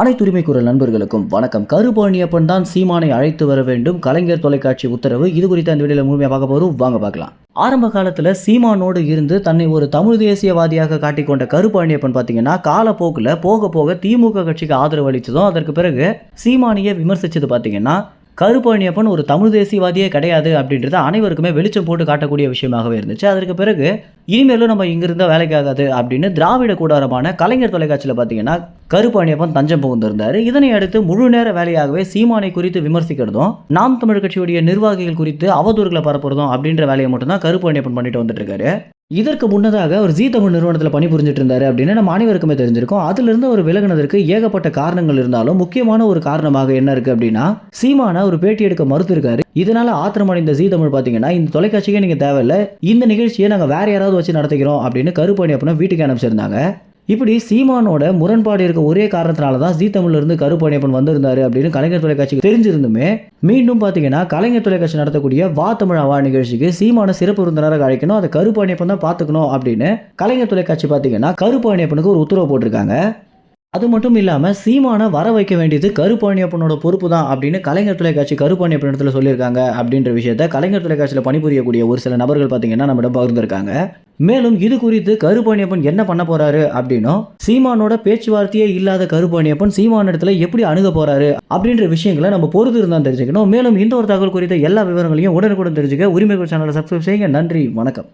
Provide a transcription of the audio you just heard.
அனைத்துரிமை குரல் நண்பர்களுக்கும் வணக்கம். கருப்பழனியப்பன் தான் சீமானை அழைத்து வர வேண்டும், கலைஞர் தொலைக்காட்சி உத்தரவு. இது குறித்த இந்த வீடியோல முழுமையாக பார்க்க போறோம், வாங்க பார்க்கலாம். ஆரம்ப காலத்துல சீமானோடு இருந்து தன்னை ஒரு தமிழ் தேசியவாதியாக காட்டிக்கொண்ட கருப்பழனியப்பன் பாத்தீங்கன்னா காலப்போக்குல போக போக திமுக கட்சிக்கு ஆதரவு அளித்ததும் அதற்கு பிறகு சீமானியை விமர்சிச்சது பாத்தீங்கன்னா கருப்பழனியப்பன் ஒரு தமிழ் தேசியவாதியே கிடையாது அப்படின்றது அனைவருக்குமே வெளிச்சம் போட்டு காட்டக்கூடிய விஷயமாகவே இருந்துச்சு. அதற்கு பிறகு இனிமேலும் நம்ம இங்கிருந்த வேலைக்கு ஆகாது அப்படின்னு திராவிட கூடாரமான கலைஞர் தொலைக்காட்சியில் பார்த்தீங்கன்னா கருப்பழனியப்பன் தஞ்சம் புகுந்திருந்தார். இதனை அடுத்து முழு நேர வேலையாகவே சீமானை குறித்து விமர்சிக்கிறதும் நாம் தமிழ் கட்சியுடைய நிர்வாகிகள் குறித்து அவதூறுகளை பரப்புறதும் அப்படின்ற வேலையை மட்டும்தான் கருப்பழனியப்பன் பண்ணிட்டு வந்துட்டு இருக்காரு. இதற்கு முன்னதாக அவர் ஜீ தமிழ் நிறுவனத்தில் பணிபுரிஞ்சிட்டு இருந்தாரு அப்படின்னு நம்ம அனைவருக்குமே தெரிஞ்சிருக்கும். அதிலிருந்து ஒரு விலகினதற்கு ஏகப்பட்ட காரணங்கள் இருந்தாலும் முக்கியமான ஒரு காரணமாக என்ன இருக்கு அப்படின்னா சீமான ஒரு பேட்டி எடுக்க மறுத்திருக்காரு. இதனால ஆத்திரமடைந்த ஜீ தமிழ் பாத்தீங்கன்னா இந்த தொலைக்காட்சிக்கே நீங்க தேவையில்லை, இந்த நிகழ்ச்சியை நாங்க வேற யாராவது வச்சு நடத்திக்கிறோம் அப்படின்னு கருப்பழனியப்பனை வீட்டுக்கு அனுப்பிச்சிருந்தாங்க. இப்படி சீமானோட முரண்பாடு இருக்க ஒரே காரணத்தினால தான் ஜீ தமிழ்ல இருந்து கருப்பழனியப்பன் வந்திருந்தாரு அப்படின்னு கலைஞர் தொலைக்காட்சிக்கு தெரிஞ்சிருந்துமே மீண்டும் பாத்தீங்கன்னா கலைஞர் தொலைக்காட்சி நடத்தக்கூடிய வா தமிழ் அவா நிகழ்ச்சிக்கு சீமான சிறப்பு விருந்தினராக அழைக்கணும், அதை கருப்பழனியப்பன் தான் பாத்துக்கணும் அப்படின்னு கலைஞர் தொலைக்காட்சி பாத்தீங்கன்னா கருப்பழனியப்பனுக்கு ஒரு உத்தரவு போட்டிருக்காங்க. அது மட்டும் இல்லாமல் சீமானை வர வைக்க வேண்டியது கருப்பழனியப்பனோட பொறுப்பு தான் அப்படின்னு கலைஞர் தொலைக்காட்சி கருப்பழனியப்பன் இடத்துல சொல்லியிருக்காங்க. அப்படின்ற விஷயத்த கலைஞர் தொலைக்காட்சியில் பணிபுரியக்கூடிய ஒரு சில நபர்கள் பார்த்தீங்கன்னா நம்மிடம் பகிர்ந்திருக்காங்க. மேலும் இது குறித்து கருப்பழனியப்பன் என்ன பண்ண போறாரு அப்படின்னும் சீமானோட பேச்சுவார்த்தையே இல்லாத கருப்பழனியப்பன் சீமான இடத்துல எப்படி அணுக போறாரு அப்படின்ற விஷயங்களை நம்ம பொறுத்து இருந்தால் தெரிஞ்சுக்கணும். மேலும் இந்த ஒரு தகவல் குறித்த எல்லா விவரங்களையும் உடனுக்குடன் தெரிஞ்சுக்க உரிமை சேனலை சப்ஸ்கிரைப் செய்யுங்க. நன்றி, வணக்கம்.